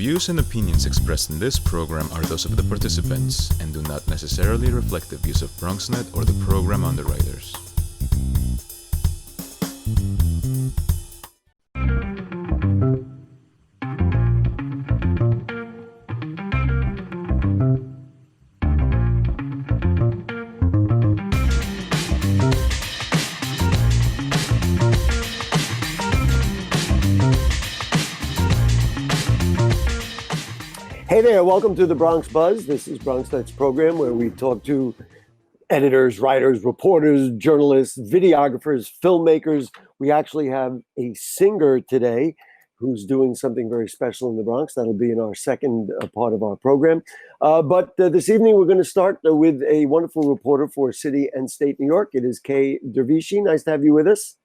views and opinions expressed in this program are those of the participants and do not necessarily reflect the views of BronxNet or the program underwriters. Hey there, welcome to the Bronx Buzz. This is BronxNet's program where we talk to editors, writers, reporters, journalists, videographers, filmmakers. We actually have a singer today who's doing something very special in the Bronx. That'll be in our second part of our program. But this evening we're going to start with a wonderful reporter for City and State New York. It is Kay Dervishi. Nice to have you with us.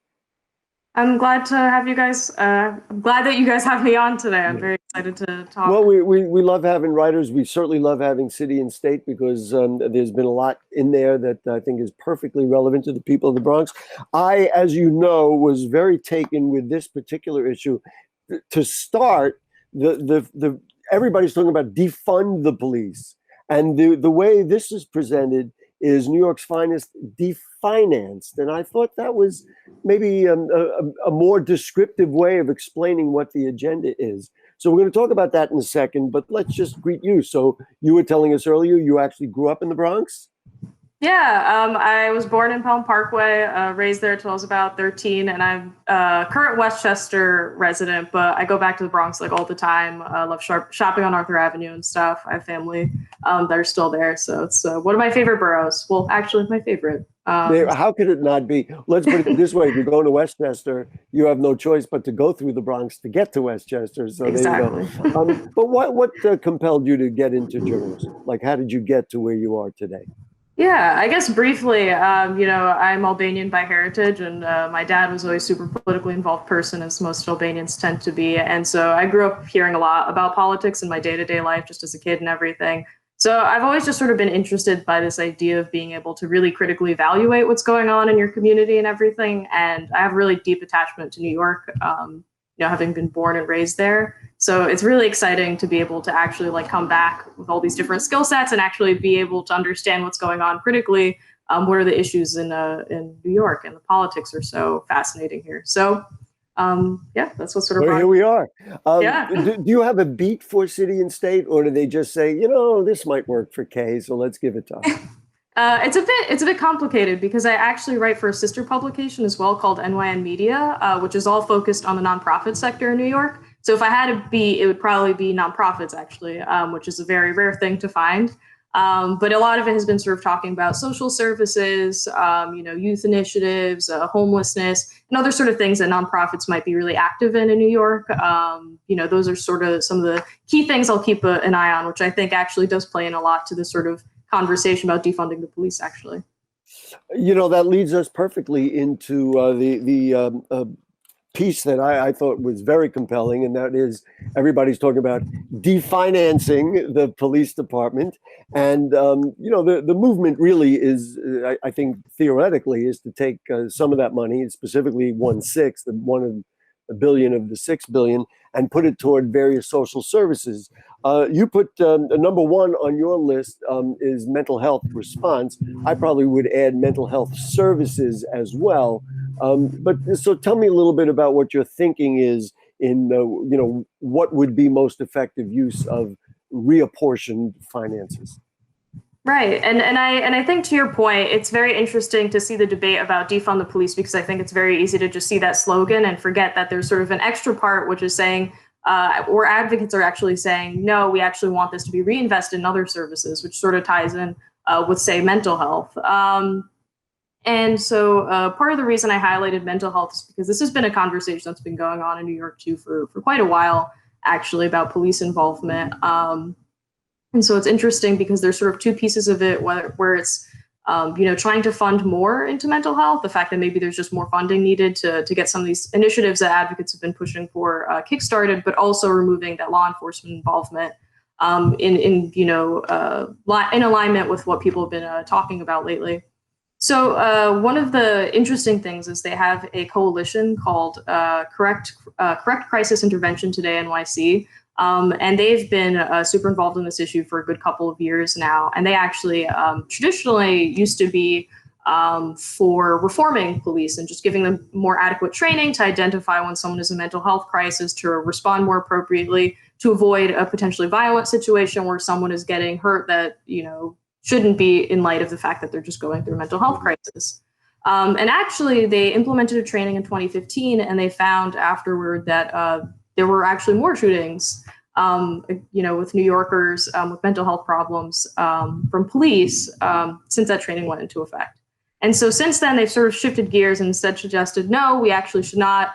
I'm glad to have you guys. I'm glad that you guys have me on today. I'm very excited to talk. Well, we love having writers. We certainly love having City and State because there's been a lot in there that I think is perfectly relevant to the people of the Bronx. I, as you know, was very taken with this particular issue. To start, the everybody's talking about defund the police, and the way this is presented is New York's finest definanced. And I thought that was maybe a more descriptive way of explaining what the agenda is. So we're going to talk about that in a second, but let's just greet you. So you were telling us earlier, you actually grew up in the Bronx? Yeah, I was born in Pelham Parkway, raised there till I was about 13, and I'm a current Westchester resident, but I go back to the Bronx like all the time. I love shopping on Arthur Avenue and stuff. I have family that are still there, so it's one of my favorite boroughs. Well, actually, my favorite. How could it not be? Let's put it this way. If you're going to Westchester, you have no choice but to go through the Bronx to get to Westchester. So exactly. There you go. But what compelled you to get into journalism? Like, how did you get to where you are today? Yeah, I guess briefly, I'm Albanian by heritage, and my dad was always a super politically involved person, as most Albanians tend to be. And so I grew up hearing a lot about politics in my day-to-day life, just as a kid and everything. So I've always just sort of been interested by this idea of being able to really critically evaluate what's going on in your community and everything. And I have a really deep attachment to New York, having been born and raised there. So it's really exciting to be able to actually come back with all these different skill sets and actually be able to understand what's going on critically. What are the issues in New York, and the politics are so fascinating here. So that's what sort of. Well, here we are. Yeah. Do you have a beat for City and State, or do they just say, this might work for Kay, so let's give it to her? It's a bit complicated because I actually write for a sister publication as well called NYN Media, which is all focused on the nonprofit sector in New York. So if I had to be, it would probably be nonprofits actually, which is a very rare thing to find. But a lot of it has been sort of talking about social services, youth initiatives, homelessness, and other sort of things that nonprofits might be really active in New York. Those are sort of some of the key things I'll keep an eye on, which I think actually does play in a lot to this sort of conversation about defunding the police, actually. That leads us perfectly into the piece that I thought was very compelling, and that is everybody's talking about definancing the police department. And, the movement really is, I think, theoretically, is to take some of that money, specifically 1/6, $1 billion of the $6 billion, and put it toward various social services. You put number one on your list is mental health response. I probably would add mental health services as well. But so tell me a little bit about what your thinking is in, what would be most effective use of reapportioned finances. Right. And I think to your point, it's very interesting to see the debate about defund the police, because I think it's very easy to just see that slogan and forget that there's sort of an extra part, which is saying, where advocates are actually saying, no, we actually want this to be reinvested in other services, which sort of ties in with, say, mental health. And so part of the reason I highlighted mental health is because this has been a conversation that's been going on in New York, too, for quite a while, actually, about police involvement. And so it's interesting because there's sort of two pieces of it where it's, trying to fund more into mental health, the fact that maybe there's just more funding needed to get some of these initiatives that advocates have been pushing for kickstarted, but also removing that law enforcement involvement in alignment with what people have been talking about lately. So one of the interesting things is they have a coalition called Correct Crisis Intervention Today NYC, And they've been super involved in this issue for a good couple of years now. And they actually traditionally used to be for reforming police and just giving them more adequate training to identify when someone is in a mental health crisis, to respond more appropriately, to avoid a potentially violent situation where someone is getting hurt that, shouldn't be in light of the fact that they're just going through a mental health crisis. And actually, they implemented a training in 2015, and they found afterward that there were actually more shootings, with New Yorkers with mental health problems from police since that training went into effect. And so since then, they've sort of shifted gears and instead suggested, no, we actually should not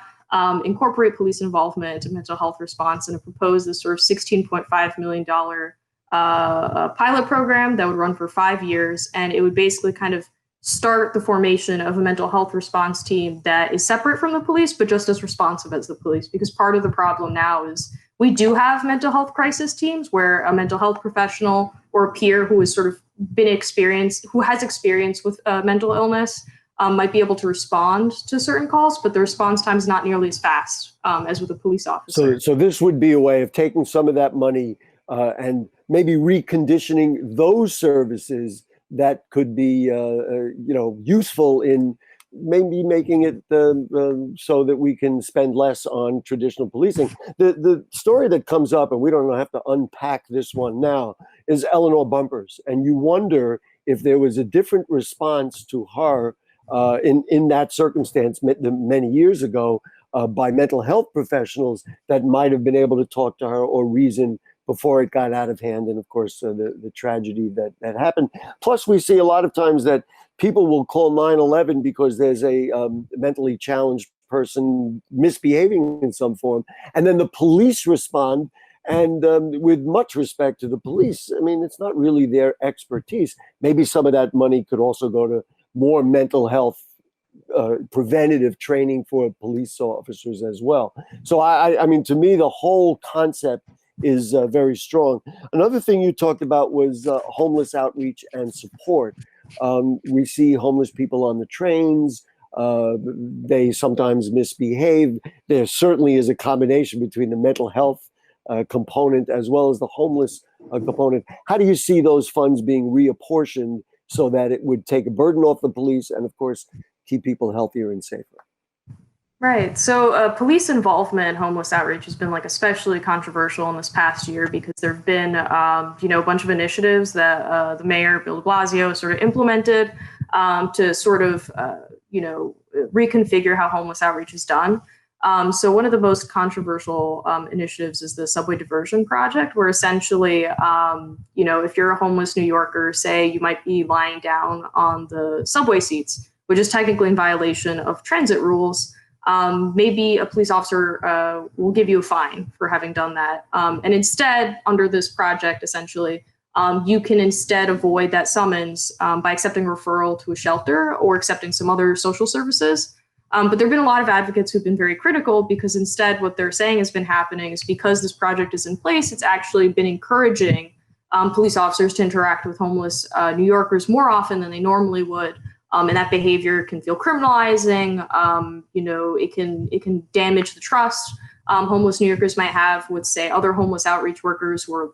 incorporate police involvement into mental health response, and have proposed this sort of $16.5 million pilot program that would run for 5 years. And it would basically kind of start the formation of a mental health response team that is separate from the police, but just as responsive as the police. Because part of the problem now is we do have mental health crisis teams where a mental health professional or a peer who has sort of who has experience with mental illness might be able to respond to certain calls, but the response time is not nearly as fast as with a police officer. So this would be a way of taking some of that money and maybe reconditioning those services that could be, useful in maybe making it so that we can spend less on traditional policing. The story that comes up, and we don't have to unpack this one now, is Eleanor Bumpurs. And you wonder if there was a different response to her in that circumstance many years ago by mental health professionals that might have been able to talk to her or reason before it got out of hand. And of course, the tragedy that happened. Plus, we see a lot of times that people will call 911 because there's a mentally challenged person misbehaving in some form. And then the police respond. And with much respect to the police, I mean, it's not really their expertise. Maybe some of that money could also go to more mental health preventative training for police officers as well. So, I mean, to me, the whole concept is very strong. Another thing you talked about was homeless outreach and support. We see homeless people on the trains. They sometimes misbehave. There certainly is a combination between the mental health component as well as the homeless component. How do you see those funds being reapportioned so that it would take a burden off the police and, of course, keep people healthier and safer? Right. So police involvement in homeless outreach has been especially controversial in this past year because there have been, a bunch of initiatives that the mayor, Bill de Blasio, sort of implemented to sort of, reconfigure how homeless outreach is done. So one of the most controversial initiatives is the subway diversion project, where essentially, if you're a homeless New Yorker, say you might be lying down on the subway seats, which is technically in violation of transit rules. Maybe a police officer will give you a fine for having done that. And instead, under this project, essentially, you can instead avoid that summons by accepting referral to a shelter or accepting some other social services. But there have been a lot of advocates who've been very critical because instead what they're saying has been happening is because this project is in place, it's actually been encouraging police officers to interact with homeless New Yorkers more often than they normally would. And that behavior can feel criminalizing. It can damage the trust homeless New Yorkers might have with, say, other homeless outreach workers who are,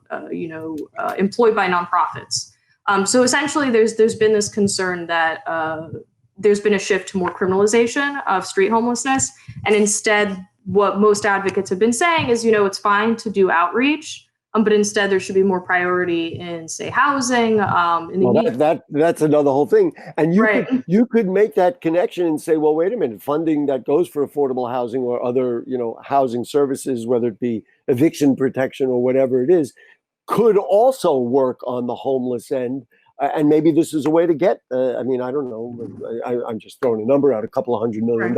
employed by nonprofits. So essentially, there's been this concern that there's been a shift to more criminalization of street homelessness, and instead, what most advocates have been saying is, it's fine to do outreach. But instead, there should be more priority in, say, housing. That's another whole thing. And you could make that connection and say, well, wait a minute, funding that goes for affordable housing or other, housing services, whether it be eviction protection or whatever it is, could also work on the homeless end. And maybe this is a way to get, I don't know, I'm just throwing a number out, a couple of $100 million.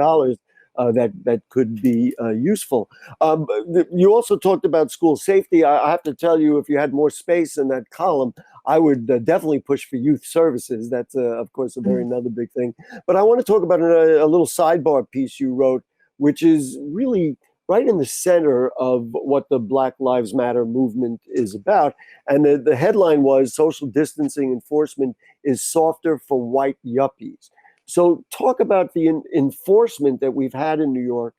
That could be useful. You also talked about school safety. I have to tell you, if you had more space in that column, I would definitely push for youth services. That's, of course, another big thing. But I want to talk about a little sidebar piece you wrote, which is really right in the center of what the Black Lives Matter movement is about. And the headline was, social distancing enforcement is softer for white yuppies. So talk about the enforcement that we've had in New York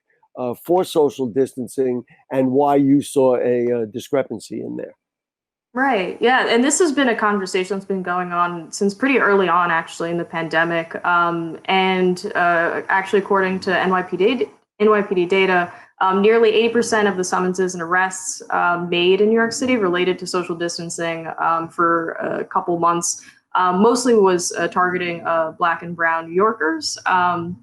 for social distancing and why you saw a discrepancy in there. Right. Yeah. And this has been a conversation that's been going on since pretty early on, actually, in the pandemic. Actually, according to NYPD data, nearly 80% of the summonses and arrests made in New York City related to social distancing for a couple months mostly was targeting Black and brown New Yorkers. And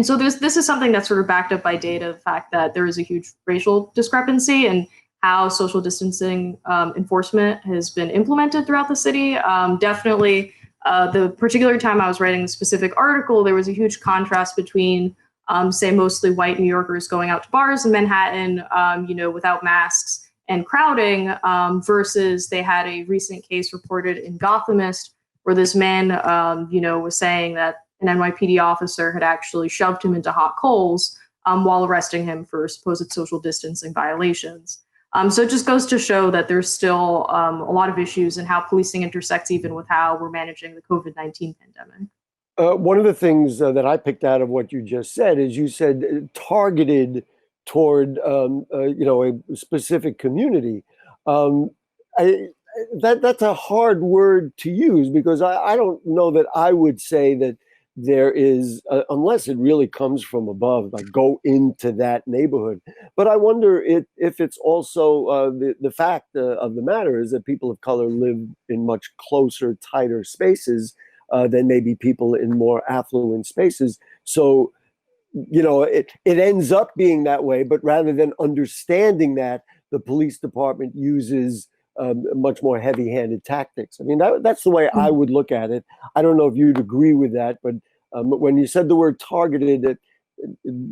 so this is something that's sort of backed up by data, the fact that there is a huge racial discrepancy in how social distancing enforcement has been implemented throughout the city. Definitely, the particular time I was writing the specific article, there was a huge contrast between, say, mostly white New Yorkers going out to bars in Manhattan, without masks and crowding, versus they had a recent case reported in Gothamist where this man, was saying that an NYPD officer had actually shoved him into hot coals while arresting him for supposed social distancing violations. So it just goes to show that there's still a lot of issues in how policing intersects even with how we're managing the COVID-19 pandemic. One of the things that I picked out of what you just said is you said targeted toward a specific community. That's a hard word to use because I don't know that I would say that there is, unless it really comes from above, like go into that neighborhood. But I wonder if it's also the fact of the matter is that people of color live in much closer, tighter spaces than maybe people in more affluent spaces. So, it ends up being that way. But rather than understanding that, the police department uses much more heavy-handed tactics. I mean, that's the way I would look at it. I don't know if you'd agree with that, but when you said the word targeted, it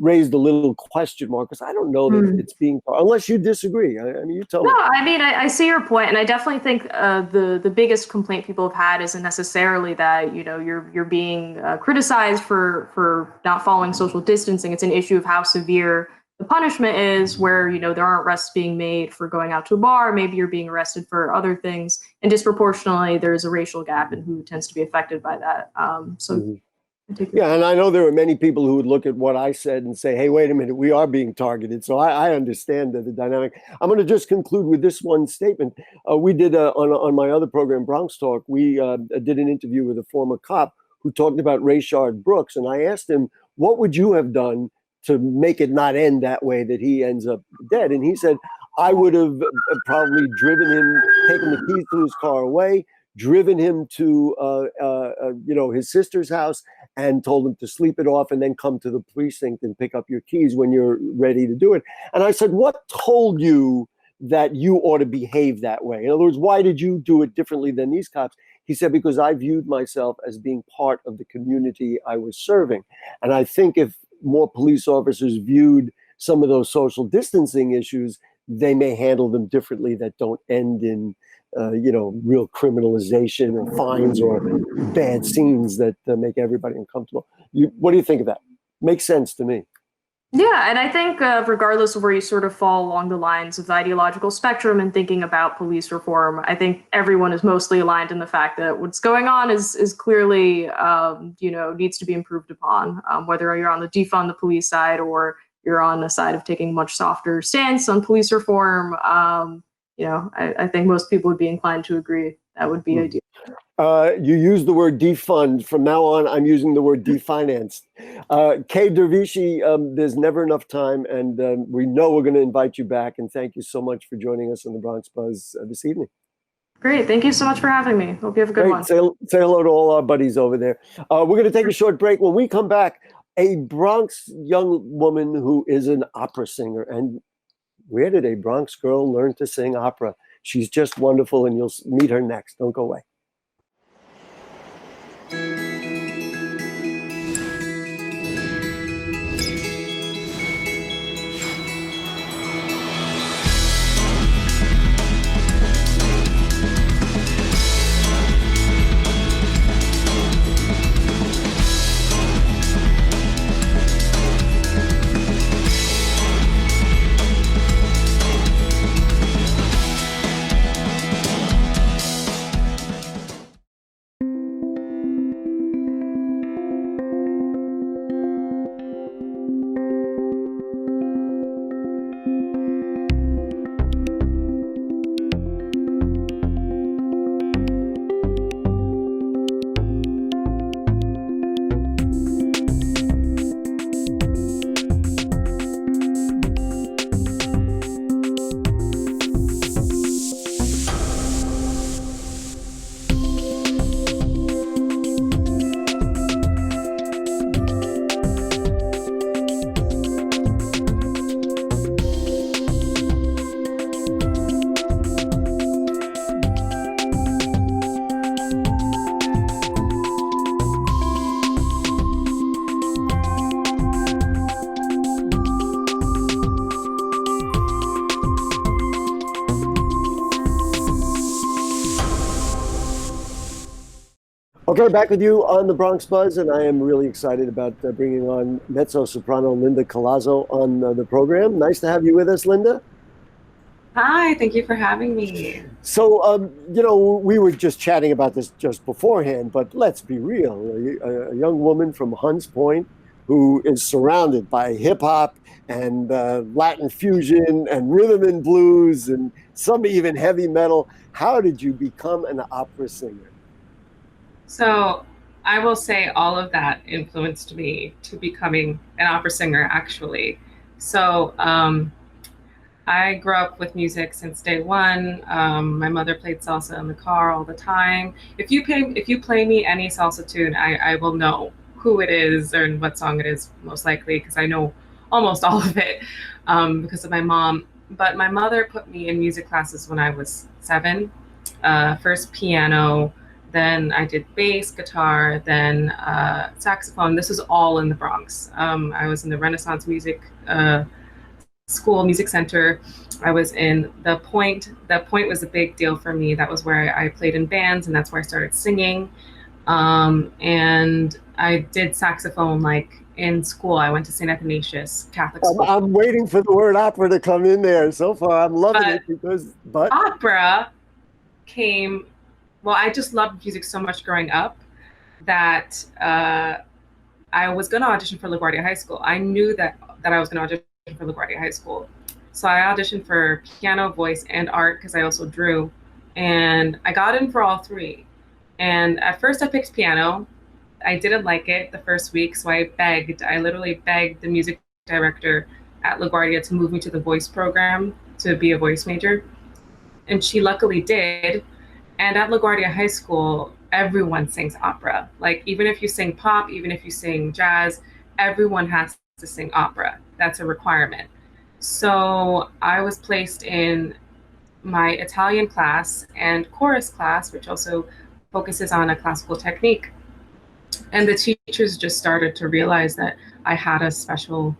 raised a little question mark because I don't know that it's being, unless you disagree. I mean, you tell me. No, I mean, I see your point, and I definitely think the biggest complaint people have had isn't necessarily that you're being criticized for not following social distancing. It's an issue of how severe the punishment is, where there aren't arrests being made for going out to a bar. Maybe you're being arrested for other things, and disproportionately, there's a racial gap in who tends to be affected by that. Yeah, and I know there are many people who would look at what I said and say, hey, wait a minute, we are being targeted. So I understand the dynamic. I'm going to just conclude with this one statement. We did on my other program, Bronx Talk, we did an interview with a former cop who talked about Rayshard Brooks. And I asked him, what would you have done to make it not end that way, that he ends up dead? And he said, I would have probably driven him, taken the keys to his car away, driven him to his sister's house and told him to sleep it off and then come to the precinct and pick up your keys when you're ready to do it. And I said, what told you that you ought to behave that way? In other words, why did you do it differently than these cops? He said, because I viewed myself as being part of the community I was serving. And I think if more police officers viewed some of those social distancing issues, they may handle them differently that don't end in real criminalization or fines or bad scenes that make everybody uncomfortable. What do you think of that? Makes sense to me. Yeah, and I think regardless of where you sort of fall along the lines of the ideological spectrum and thinking about police reform, I think everyone is mostly aligned in the fact that what's going on is clearly, needs to be improved upon, whether you're on the defund the police side or you're on the side of taking a much softer stance on police reform. I think most people would be inclined to agree that would be ideal. You use the word defund. From now on, I'm using the word definanced. Kay Dervishi, there's never enough time, and we know we're going to invite you back. And thank you so much for joining us on the Bronx Buzz this evening. Great. Thank you so much for having me. Hope you have a good one. Say hello to all our buddies over there. We're going to take a short break. When we come back, a Bronx young woman who is an opera singer. And where did a Bronx girl learn to sing opera? She's just wonderful, and you'll meet her next. Don't go away. Okay, back with you on the Bronx Buzz, and I am really excited about bringing on Mezzo Soprano Linda Collazo on the program. Nice to have you with us, Linda. Hi, thank you for having me. So, we were just chatting about this just beforehand, but let's be real. A young woman from Hunts Point who is surrounded by hip hop and Latin fusion and rhythm and blues and some even heavy metal. How did you become an opera singer? So, I will say all of that influenced me to becoming an opera singer, actually. So, I grew up with music since day one. My mother played salsa in the car all the time. If you play me any salsa tune, I will know who it is and what song it is, most likely, because I know almost all of it because of my mom. But my mother put me in music classes when I was 7. First piano, then I did bass, guitar, then saxophone. This was all in the Bronx. I was in the Renaissance Music School Music Center. I was in the Point. The Point was a big deal for me. That was where I played in bands, and that's where I started singing. And I did saxophone like in school. I went to St. Athanasius Catholic School. I'm waiting for the word opera to come in there. So far, I'm loving it but opera came. Well, I just loved music so much growing up that I was going to audition for LaGuardia High School. I knew that I was going to audition for LaGuardia High School. So I auditioned for piano, voice, and art because I also drew. And I got in for all 3. And at first I picked piano. I didn't like it the first week, so I literally begged the music director at LaGuardia to move me to the voice program to be a voice major. And she luckily did. And at LaGuardia High School, everyone sings opera. Like, even if you sing pop, even if you sing jazz, everyone has to sing opera. That's a requirement. So I was placed in my Italian class and chorus class, which also focuses on a classical technique. And the teachers just started to realize that I had a special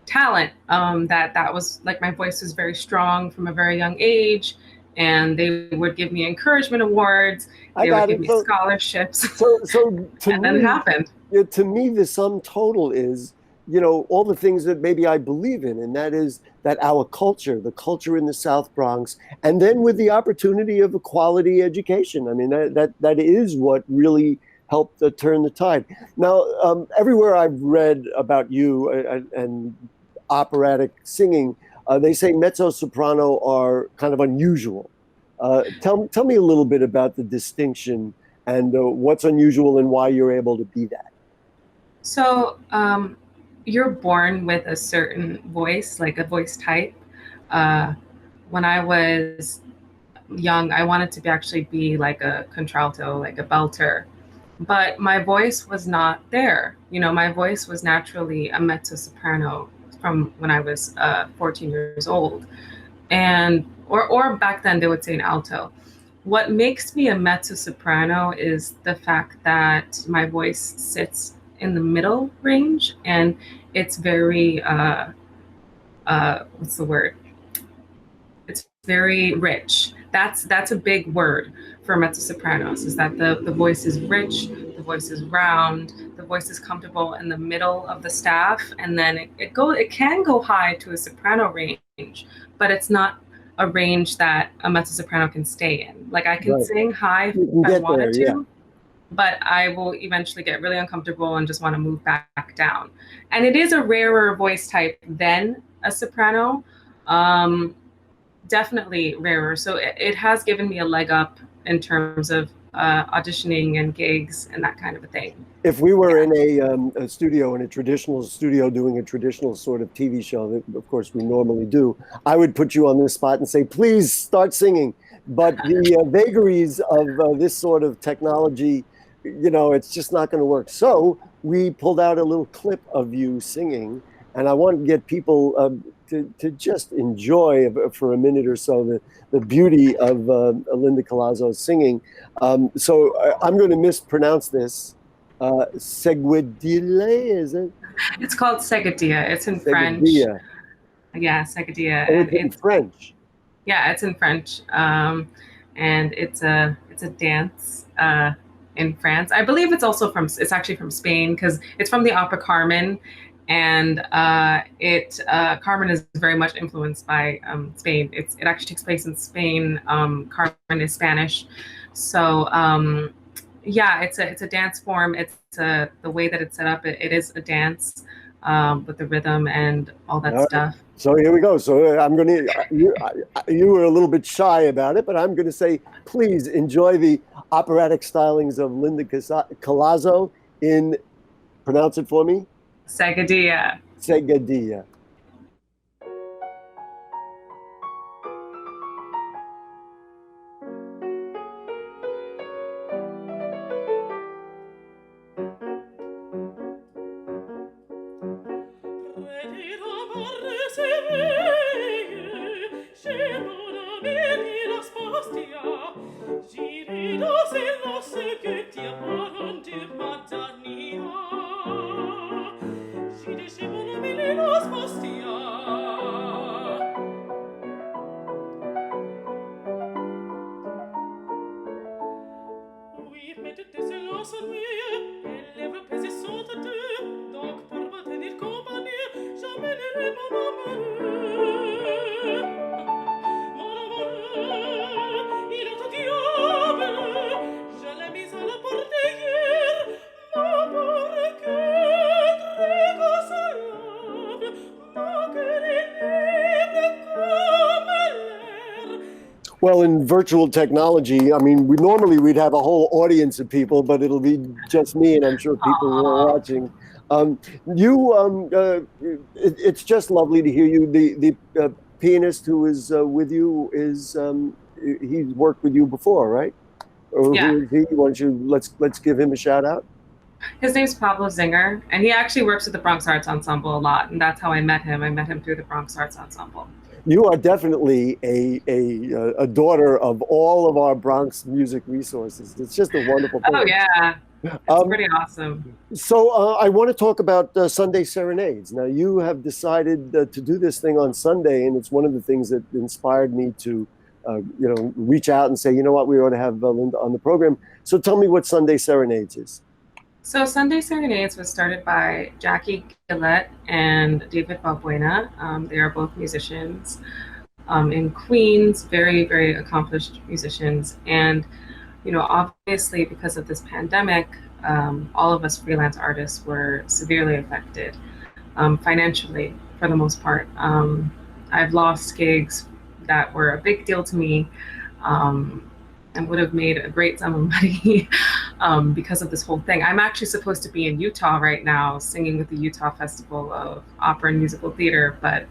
talent, that was like, my voice was very strong from a very young age, and they would give me encouragement awards. They would give me scholarships. So and then it happened. To me, the sum total is, all the things that maybe I believe in, and that is that our culture, the culture in the South Bronx, and then with the opportunity of a quality education. I mean, that is what really helped turn the tide. Now, everywhere I've read about you and operatic singing, they say mezzo soprano are kind of unusual. Tell me a little bit about the distinction and what's unusual and why you're able to be that. So you're born with a certain voice, like a voice type. When I was young, I wanted to actually be like a contralto, like a belter. But my voice was not there. My voice was naturally a mezzo soprano from when I was 14 years old. Or back then they would say an alto. What makes me a mezzo soprano is the fact that my voice sits in the middle range, and it's very what's the word? It's very rich. That's a big word for mezzo sopranos, is that the voice is rich, the voice is round, the voice is comfortable in the middle of the staff, and then it can go high to a soprano range, but it's not a range that a mezzo soprano can stay in. Like, I can sing high if I wanted to, but I will eventually get really uncomfortable and just want to move back down. And it is a rarer voice type than a soprano. Definitely rarer. So it has given me a leg up in terms of auditioning and gigs and that kind of a thing. If we were in a studio, in a traditional studio, doing a traditional sort of TV show, that of course we normally do, I would put you on the spot and say, please start singing. But the vagaries of this sort of technology, it's just not going to work. So we pulled out a little clip of you singing, and I want to get people to just enjoy for a minute or so the beauty of Linda Collazo singing. So I'm going to mispronounce this. Seguidille, is it? It's called Seguidilla. It's in French. Yeah, Seguidilla. It's in French. Yeah, it's in French. And it's a dance. in France. I believe it's actually from Spain, because it's from the opera Carmen, and Carmen is very much influenced by Spain. It actually takes place in Spain. Carmen is Spanish, so yeah, it's a dance form. It's the way that it's set up. It is a dance with the rhythm and all that stuff. So here we go. So you were a little bit shy about it, but I'm going to say, please enjoy the operatic stylings of Linda Collazo in, pronounce it for me. Segadilla. Segadilla. Well, in virtual technology, I mean, we'd have a whole audience of people, but it'll be just me, and I'm sure people who are watching. It's just lovely to hear you. The pianist who is with you he's worked with you before, right? Or yeah. Who is he? Why don't you let's give him a shout out. His name's Pablo Singer, and he actually works with the Bronx Arts Ensemble a lot, and that's how I met him. I met him through the Bronx Arts Ensemble. You are definitely a daughter of all of our Bronx music resources. It's just a wonderful thing. Oh yeah, it's pretty awesome. So I want to talk about Sunday Serenades. Now you have decided to do this thing on Sunday, and it's one of the things that inspired me to, reach out and say, you know what, we ought to have Linda on the program. So tell me what Sunday Serenades is. So Sunday Serenades was started by Jackie Gillette and David Balbuena. They are both musicians in Queens, very, very accomplished musicians. And, obviously because of this pandemic, all of us freelance artists were severely affected financially for the most part. I've lost gigs that were a big deal to me and would have made a great sum of money because of this whole thing. I'm actually supposed to be in Utah right now singing with the Utah Festival of Opera and Musical Theater, but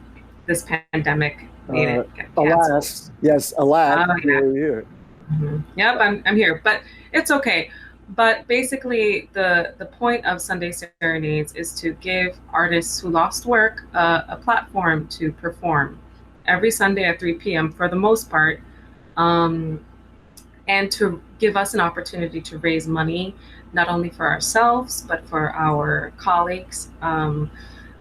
this pandemic made it get canceled. Alas, yes, alas, yeah. you're here. Mm-hmm. Yep, I'm here, but it's okay. But basically, the point of Sunday Serenades is to give artists who lost work a platform to perform every Sunday at 3 p.m. for the most part, and to give us an opportunity to raise money, not only for ourselves, but for our colleagues.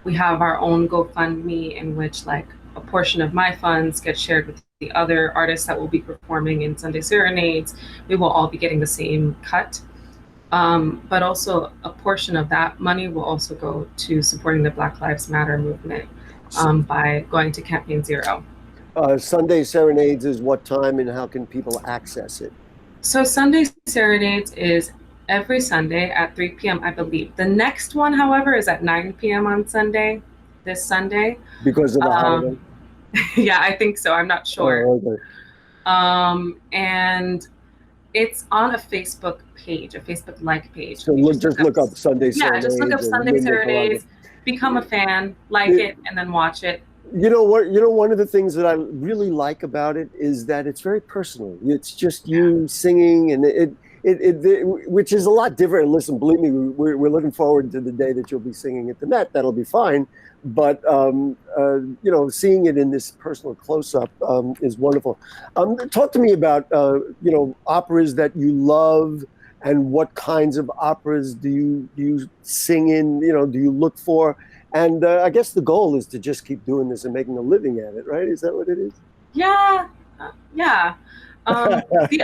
We have our own GoFundMe in which a portion of my funds get shared with the other artists that will be performing in Sunday Serenades. We will all be getting the same cut. But also a portion of that money will also go to supporting the Black Lives Matter movement by going to Campaign Zero. Sunday Serenades is what time and how can people access it? So Sunday Serenades is every Sunday at 3 p.m., I believe. The next one, however, is at 9 p.m. on Sunday, this Sunday. Because of the holiday? Yeah, I think so. I'm not sure. Oh, okay. And it's on a Facebook page, a Facebook-like page. So just look up Sunday Serenades. Yeah, just look up Sunday Serenades, become a fan, like it, and then watch it. You know what? One of the things that I really like about it is that it's very personal. It's just you singing, and it which is a lot different. Listen, believe me, we're looking forward to the day that you'll be singing at the Met. That'll be fine. But seeing it in this personal close-up is wonderful. Talk to me about operas that you love, and what kinds of operas do you sing in? Do you look for? And I guess the goal is to just keep doing this and making a living at it, right? Is that what it is? Yeah. The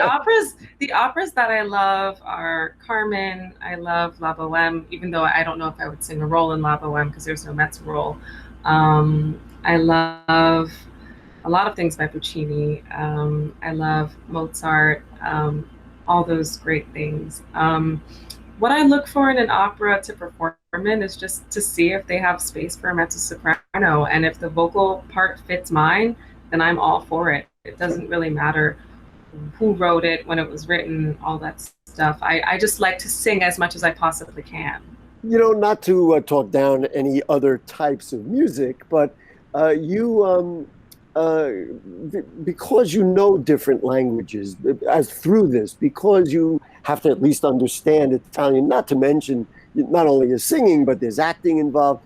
operas that I love are Carmen. I love La Boheme, even though I don't know if I would sing a role in La Boheme because there's no mezzo role. I love a lot of things by Puccini. I love Mozart, all those great things. What I look for in an opera to perform in is just to see if they have space for a mezzo soprano, and if the vocal part fits mine, then I'm all for it. It doesn't really matter who wrote it, when it was written, all that stuff. I just like to sing as much as I possibly can. You know, not to talk down any other types of music, but because you know different languages, as through this, because you have to at least understand Italian, not to mention not only is singing, but there's acting involved.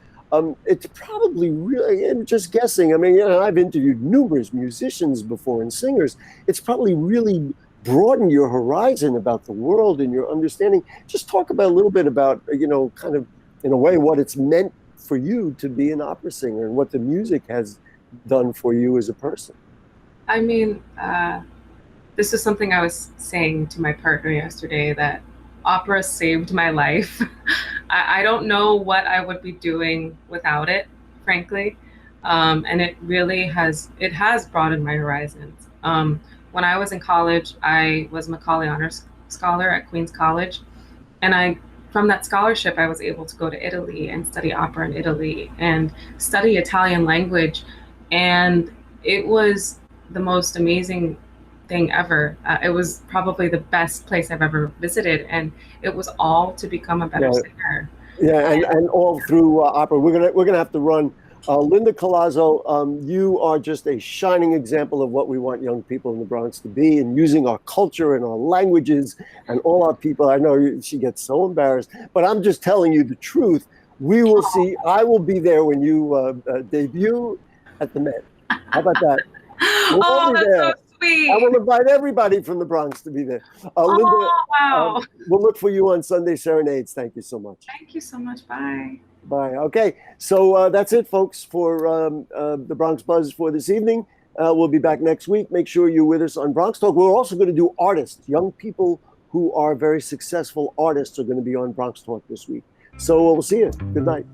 It's probably really, and just guessing, I mean, you know, I've interviewed numerous musicians before and singers. It's probably really broadened your horizon about the world and your understanding. Just talk about a little bit about, you know, kind of in a way what it's meant for you to be an opera singer and what the music has done for you as a person. I mean, this is something I was saying to my partner yesterday, that opera saved my life. I don't know what I would be doing without it, frankly. And it really has broadened my horizons. When I was in college, I was Macaulay Honors Scholar at Queen's College. And from that scholarship, I was able to go to Italy and study opera in Italy and study Italian language. And it was the most amazing thing ever. It was probably the best place I've ever visited, and it was all to become a better singer. Yeah, and all through opera. We're gonna have to run. Linda Collazo, you are just a shining example of what we want young people in the Bronx to be, and using our culture and our languages and all our people. I know she gets so embarrassed, but I'm just telling you the truth. We will see. I will be there when you debut at the Met. How about that? We'll all be there. So sweet. I will invite everybody from the Bronx to be there. Linda, wow. We'll look for you on Sunday Serenades. Thank you so much. Thank you so much. Bye. Bye. Okay, so that's it, folks, for the Bronx Buzz for this evening. We'll be back next week. Make sure you're with us on Bronx Talk. We're also going to do artists. Young people who are very successful artists are going to be on Bronx Talk this week. So we'll see you. Good night.